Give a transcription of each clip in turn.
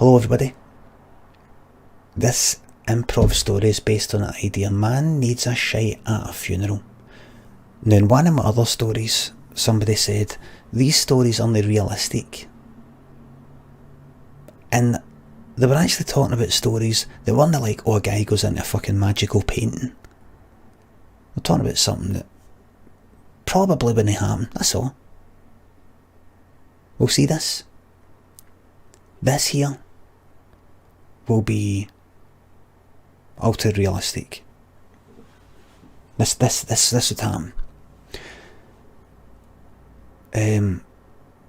Hello everybody. This improv story is based on the idea man needs a shite at a funeral. Now in one of my other stories, somebody said, these stories aren't realistic. And they were actually talking about stories that weren't like, oh, a guy goes into a fucking magical painting. They're talking about something that probably wouldn't happen, that's all. We'll see this. This here will be ultra realistic. This would happen.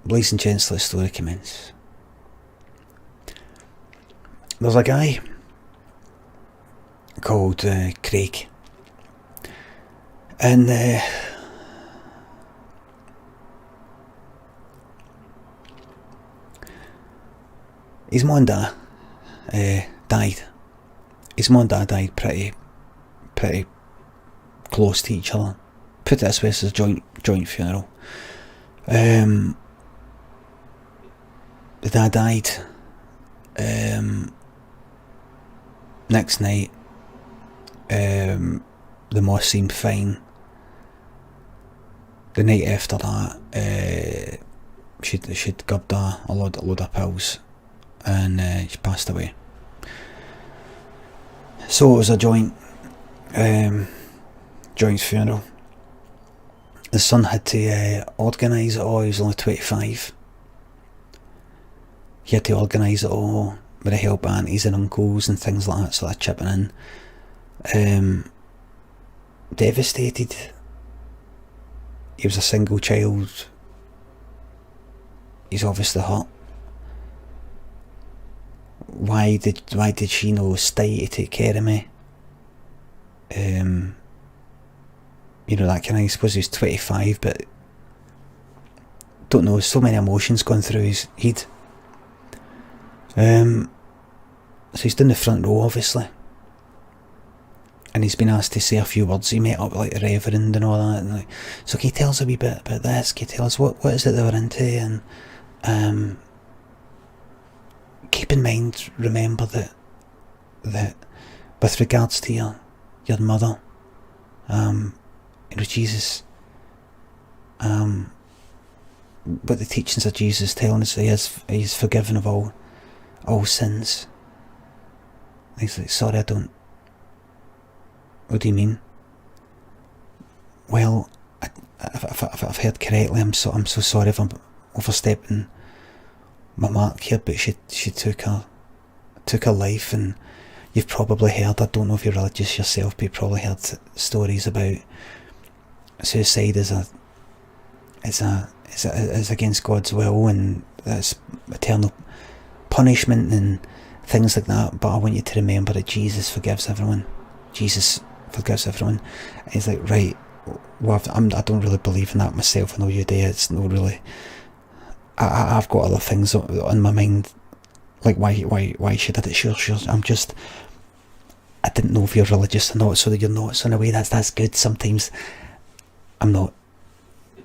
Ladies and gents, let the story commence. There's a guy called Craig, and his mum and dad died. His mum and dad died pretty close to each other. Put it this way, it's a joint funeral. The dad died. Next night, the mum seemed fine. The night after that, she'd gubbed a load of pills, and she passed away. So it was a joint funeral. The son had to organise it all. He was only 25. He had to organise it all with the help of aunties and uncles and things like that, sort of chipping in. Devastated. He was a single child. He's obviously hurt. Why did she know stay to take care of me? You know, that kind of, I suppose he was 25, but don't know, so many emotions going through his head. So he's down the front row, obviously, and he's been asked to say a few words. He met up with like the Reverend and all that, and like, so can you tell us a wee bit about this? Can you tell us what is it they were into? And keep in mind, remember that with regards to your mother, you know, Jesus, what the teachings of Jesus telling us, he is forgiven of all sins. He's like, sorry, I don't. What do you mean? Well, if I've heard correctly, I'm so sorry if I'm overstepping my mark here, but she took her life, and you've probably heard, I don't know if you're religious yourself, but you've probably heard stories about suicide is against God's will, and it's eternal punishment and things like that. But I want you to remember that Jesus forgives everyone. Jesus forgives everyone. And he's like, right, well, I don't really believe in that myself. I know you do. It's not really. I've got other things on my mind, like why she did it. Sure. I didn't know if you're religious or not, so that you're not. So in a way, that's good. Sometimes I'm not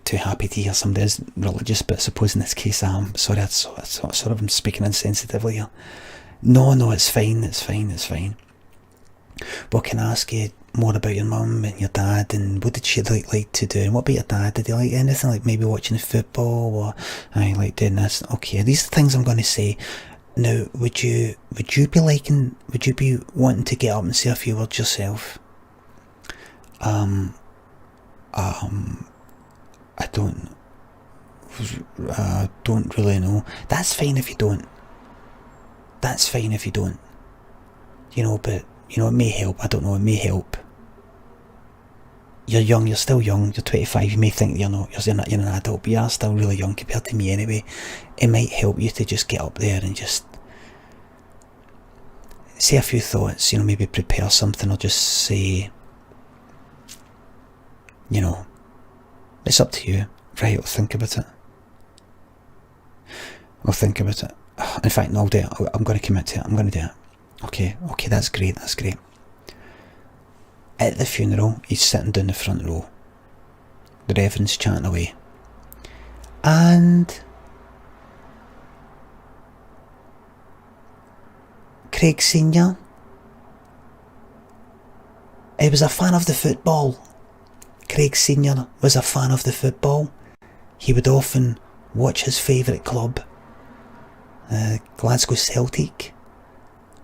too happy to hear somebody is religious, but I suppose in this case I am. Sorry, I'm speaking insensitively here. No, it's fine. But can I ask you more about your mum and your dad, and what did she like to do? And what about your dad? Did he like anything, like maybe watching the football, or I like doing this? Okay, these are things I'm going to say. Now, would you be wanting to get up and say a few words yourself? I don't really know. That's fine if you don't. You know, but you know, it may help. I don't know, it may help. You're young, you're still young, you're 25, you may think you're an adult, but you are still really young compared to me anyway. It might help you to just get up there and just say a few thoughts, you know, maybe prepare something, or just say, you know, it's up to you. Right, I'll think about it. In fact, no, I'll do it. I'm going to commit to it. I'm going to do it. Okay, that's great. At the funeral, he's sitting down the front row. The Reverend's chatting away. And Craig Senior, he was a fan of the football. Craig Senior was a fan of the football. He would often watch his favourite club, Glasgow Celtic,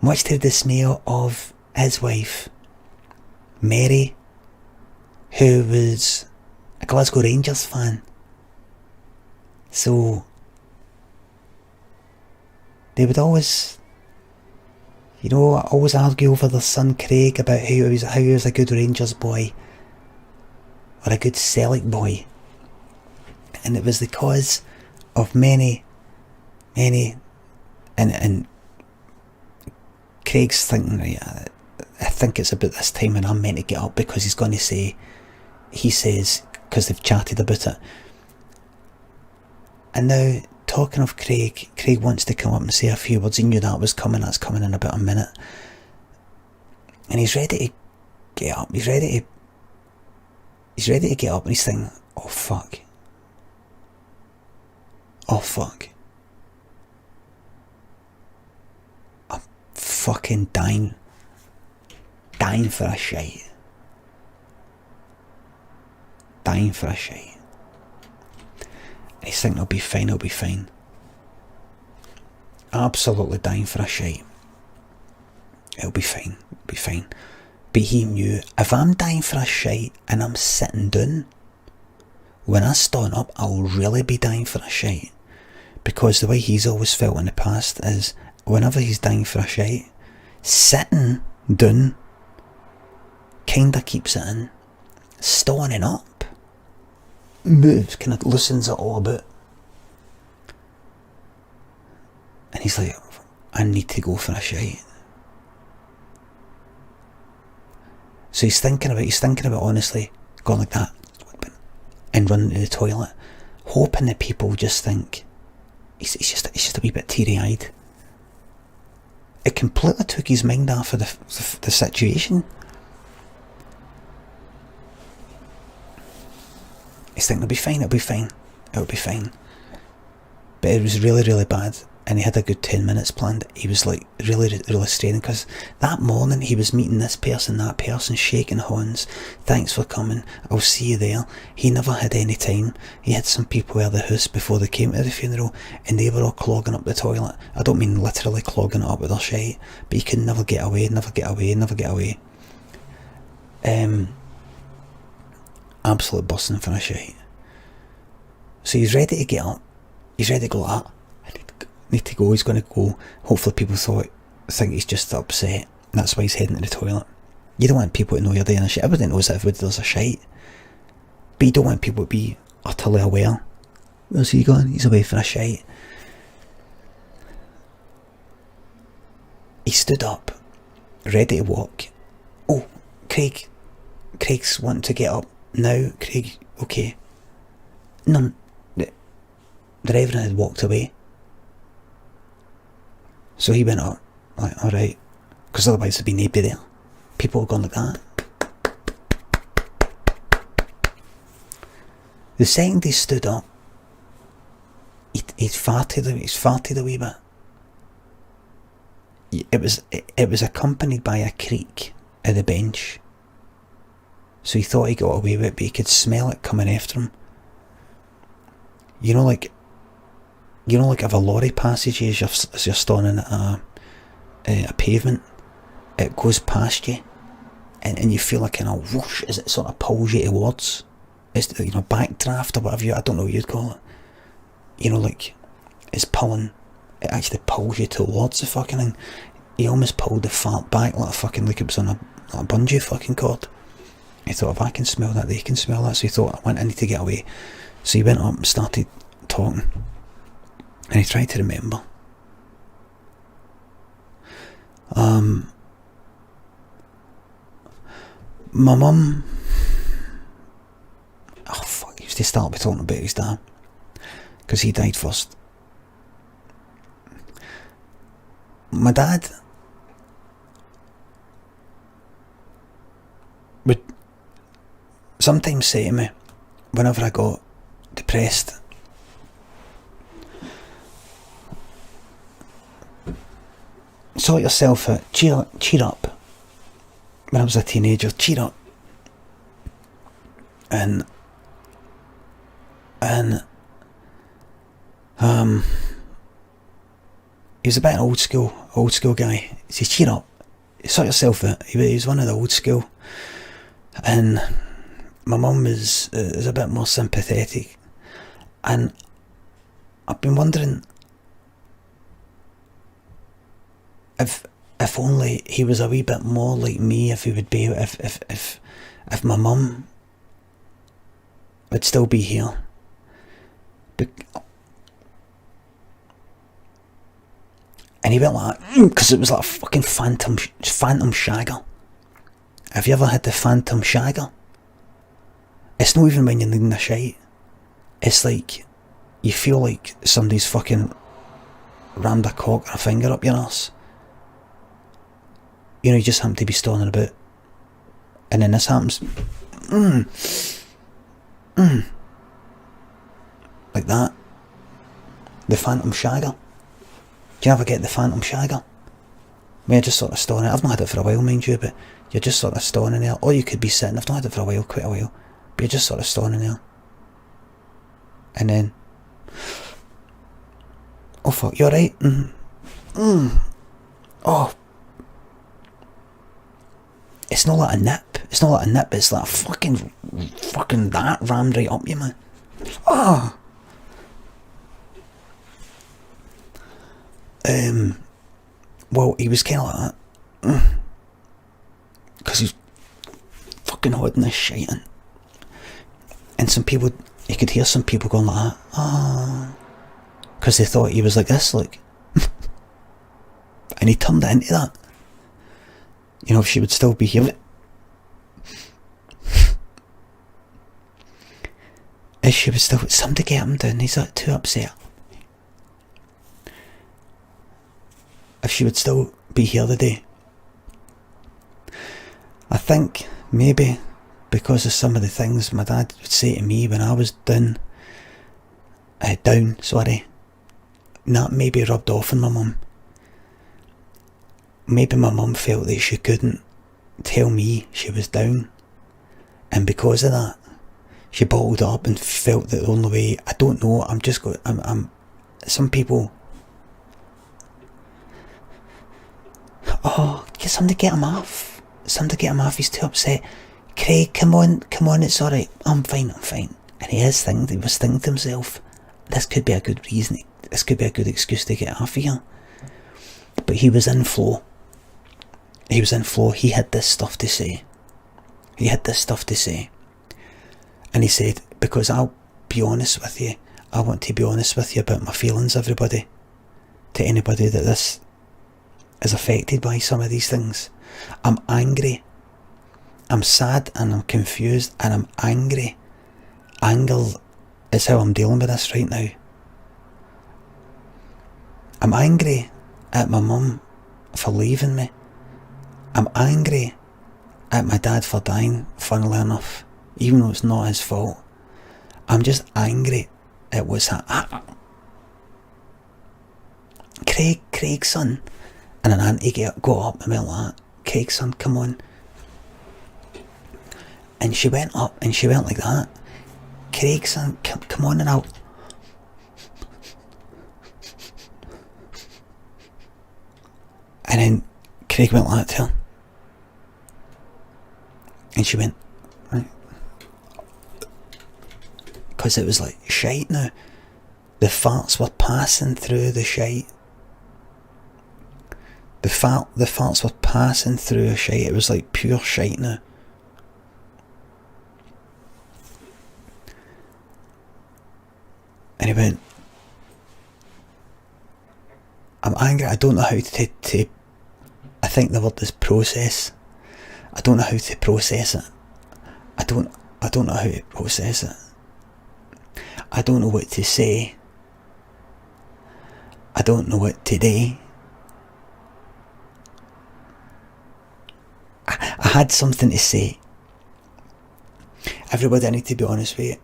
much to the dismay of his wife, Mary, who was a Glasgow Rangers fan. So they would always, always argue over their son Craig about how he was a good Rangers boy or a good Celtic boy. And it was the cause of many, and Craig's thinking, right, I think it's about this time when I'm meant to get up, because he's going to say, he says, because they've chatted about it. And now, talking of Craig wants to come up and say a few words. He knew that was coming. That's coming in about a minute. And he's ready to get up. He's ready to get up, and he's thinking, oh fuck. I'm fucking dying for a shite. Dying for a shite. And he's thinking, it'll be fine. Absolutely dying for a shite. It'll be fine. But he knew, if I'm dying for a shite and I'm sitting down, when I stand up, I'll really be dying for a shite. Because the way he's always felt in the past is, whenever he's dying for a shite, sitting down kinda keeps it in. Standing up moves, kind of loosens it all a bit. And he's like, I need to go for a shite. So he's thinking about honestly going like that and running to the toilet, hoping that people just think he's just a wee bit teary-eyed. It completely took his mind off of the situation. He's thinking, it'll be fine. But it was really, really bad, and he had a good 10 minutes planned. He was like really, really straining, because that morning he was meeting this person, that person, shaking hands. Thanks for coming, I'll see you there. He never had any time. He had some people at the house before they came to the funeral, and they were all clogging up the toilet. I don't mean literally clogging it up with their shite, but he could never get away. Absolute busting for a shite. So he's ready to get up. He's ready to go, I need to go. He's going to go. Hopefully people think he's just upset. That's why he's heading to the toilet. You don't want people to know you're doing a shit. Everybody knows that everybody does a shite. But you don't want people to be utterly aware. Where's he going? He's away for a shite. He stood up, ready to walk. Oh, Craig's wanting to get up now. Craig, okay. No, the Reverend had walked away. So he went up, like, alright, because otherwise there'd be nobody there. People were going like that. The second he stood up, he'd farted a wee bit. It was accompanied by a creak at the bench. So he thought he got away with it, but he could smell it coming after him. You know, like if a lorry passes you as you're standing at a pavement, it goes past you, and you feel like a whoosh as it sort of pulls you towards. It's, backdraft or whatever I don't know what you'd call it. Like it's pulling. It actually pulls you towards the fucking thing. He almost pulled the fart back like it was on a bungee fucking cord. He thought, if I can smell that, they can smell that. So he thought, I need to get away. So he went up and started talking. And he tried to remember. My mum... Oh fuck, he used to start by talking about his dad. Because he died first. My dad would sometimes say to me, whenever I got depressed, sort yourself out, cheer up. When I was a teenager, cheer up. And he was a bit an old school guy. He said, cheer up, sort yourself out. He was one of the old school. And my mum is a bit more sympathetic. And I've been wondering if only he was a wee bit more like me, if he would be, if my mum would still be here. And he went like that, because it was like a fucking phantom shagger. Have you ever had the phantom shagger? It's not even when you're needing a shite. It's like, you feel like somebody's fucking rammed a cock or a finger up your arse. You know, you just happen to be stalling about. And then this happens. Like that. The phantom shagger. Do you ever get the phantom shagger? I mean, you're just sort of stalling. I've not had it for a while, mind you, but you're just sort of stalling in there. Or you could be sitting. I've not had it for a while, quite a while. But you're just sort of stalling in there. And then, oh fuck, you alright? Oh, it's not like a nip. It's not like a nip. It's like a fucking that rammed right up you, man. Oh. Well, he was kind of like that, because he's fucking holding this shite in. And some people, you could hear some people going like that, because they thought he was like this, like. And he turned it into that. You know, if she would still be here. If she was still, somebody get him down, he's like too upset. If she would still be here today. I think maybe because of some of the things my dad would say to me when I was down, that maybe rubbed off on my mum. Maybe my mum felt that she couldn't tell me she was down, and because of that, she bottled up and felt that the only way, I don't know, some people, oh, somebody get him off, he's too upset. Craig, come on, it's alright, I'm fine. And he was thinking to himself, this could be a good reason, this could be a good excuse to get off here. But he was in flow. He had this stuff to say. And he said, because I'll be honest with you, I want to be honest with you about my feelings, everybody. To anybody that this is affected by some of these things. I'm angry. I'm sad and I'm confused and I'm angry. Anger is how I'm dealing with this right now. I'm angry at my mum for leaving me. I'm angry at my dad for dying, funnily enough, even though it's not his fault. I'm just angry at what's happening. Craig's son, and an auntie got up and went like that. Craig's son, come on. And she went up and she went like that. Craig's son, come on and out. And then Craig went like that to her. And she went, right. Because it was like shite now. The farts were passing through the shite. The farts were passing through a shite. It was like pure shite now. And he went, I'm angry, I don't know how to I think the word is process. I don't know how to process it. I don't know how to process it. I don't know what to say. I don't know what to do. I had something to say. Everybody, I need to be honest with you.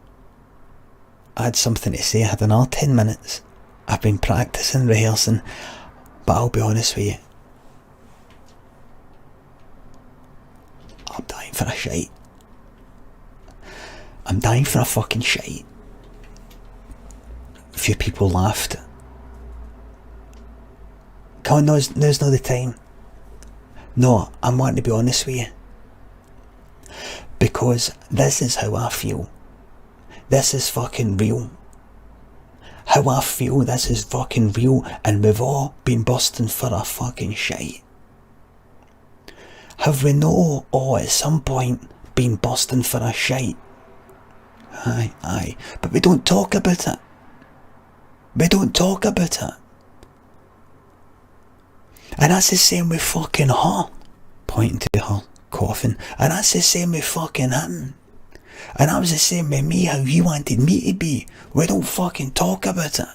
I had something to say. I had another 10 minutes. I've been practicing, rehearsing, but I'll be honest with you. I'm dying for a shite. I'm dying for a fucking shite. A few people laughed. Come on, now's not the time. No, I'm wanting to be honest with you. Because this is how I feel. This is fucking real. How I feel, this is fucking real, and we've all been busting for a fucking shite. Have we not all at some point been busting for a shite? Aye, but we don't talk about it. We don't talk about it. And that's the same with fucking her, pointing to her coffin. And that's the same with fucking him. And that was the same with me, how he wanted me to be. We don't fucking talk about it.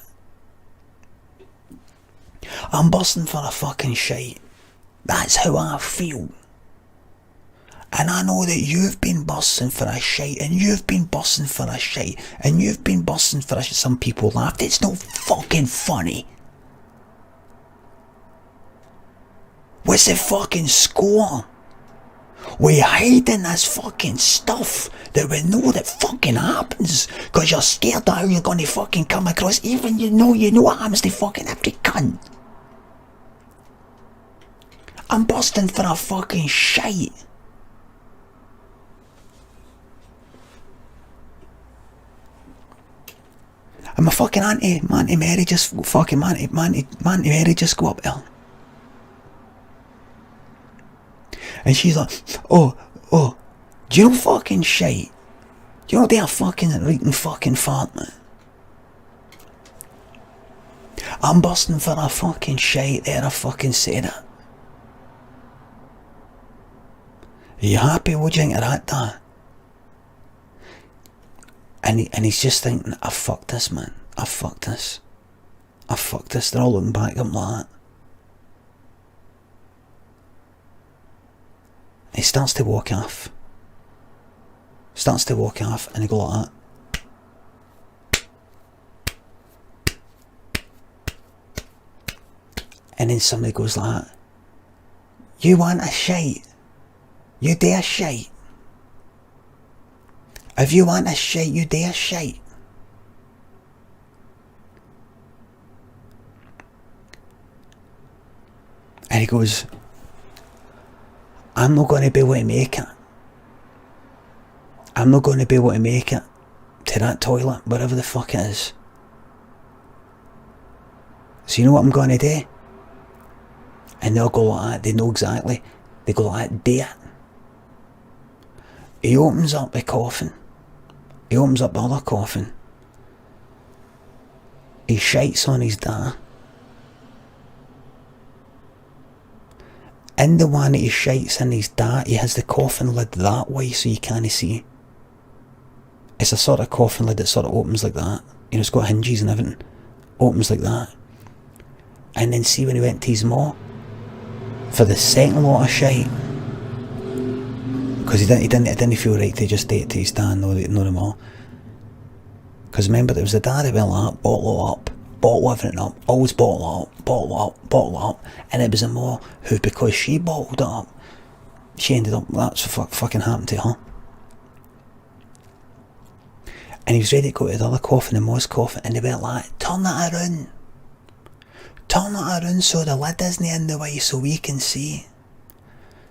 I'm busting for a fucking shite. That's how I feel. And I know that you've been busting for a shite, and you've been busting for a shite, and you've been busting for a shite. Some people laughed. It's no fucking funny. What's the fucking score? We're hiding this fucking stuff that we know that fucking happens, because you're scared of how you're going to fucking come across, even you know what happens to fucking every cunt. I'm busting for a fucking shite. And my fucking auntie Mary just fucking Auntie Mary just go up there. And she's like, oh, do you know fucking shite? Do you know they're fucking writing fucking fart, man? I'm busting for a fucking shite there, I fucking said it. Are you happy? What do you think of that, Dad? And he's just thinking, I fucked this, man. I fucked this. They're all looking back at him like that. He starts to walk off. And he go like that. And then somebody goes like that. You want a shite? You dare shite? If you want a shite, you dare shite. And he goes, I'm not going to be able to make it. I'm not going to be able to make it to that toilet, wherever the fuck it is. So you know what I'm going to do? And they'll go like that, they know exactly. They go like that, do it. He opens up the coffin. He opens up the other coffin. He shites on his dad. In the one that he shites in his dad, he has the coffin lid that way so you can't see. It's a sort of coffin lid that sort of opens like that. You know, it's got hinges and everything. Opens like that. And then see when he went to his maw, for the second lot of shite, because it didn't feel right to just date to his dad, no them all. Because remember, there was the dad that went like that, bottle everything up, always bottle up, and it was a maw who, because she bottled it up, she ended up, that's what fucking happened to her. And he was ready to go to the other coffin, the maw's coffin, and they went like, turn it around so the lid isn't in the way so we can see.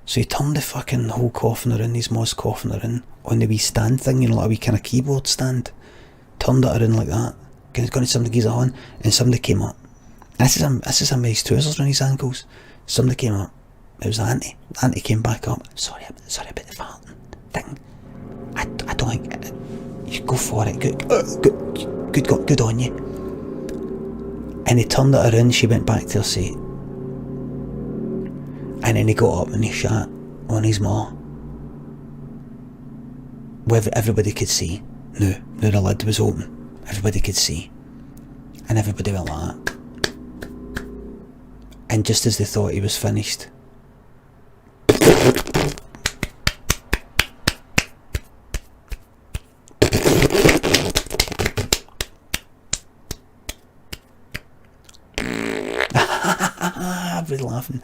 So he turned the fucking whole coffin around, his maw's coffin around, on the wee stand thing, you know, like a wee kind of keyboard stand. Turned it around like that. Going to somebody's on, and somebody came up. This is him with his trousers around his ankles. Somebody came up. It was Auntie. Auntie came back up. Sorry about the farting thing. I don't think... You go for it. Good on you. And he turned it around, she went back to her seat. And then he got up and he shat on his maw. Where everybody could see. No, the lid was open. Everybody could see. And everybody went like that. And just as they thought he was finished, everybody laughing.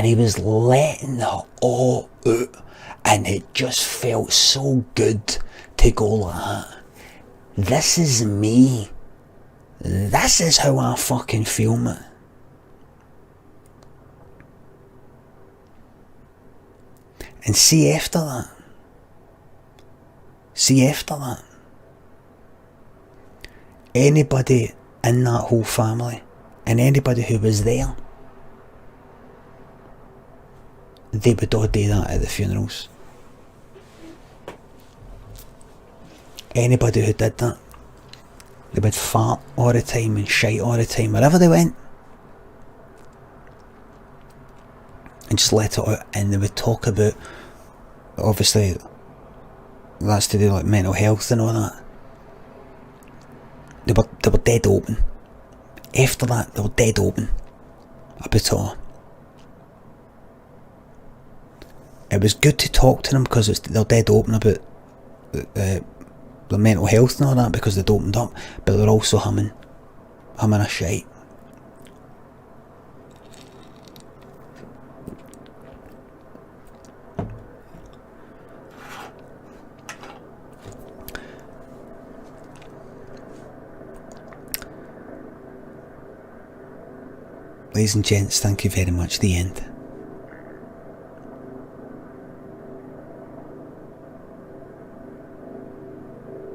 and he was letting it all out, and it just felt so good to go like that. This is me. This is how I fucking feel, man. And see after that, anybody in that whole family, and anybody who was there, they would all do that at the funerals. Anybody who did that, they would fart all the time and shite all the time, wherever they went. And just let it out, and they would talk about, obviously, that's to do like mental health and all that. They were dead open. After that, they were dead open about it all. It was good to talk to them because they're dead open about the mental health and all that, because they'd opened up, but they're also humming a shite. Ladies and gents, thank you very much. The end.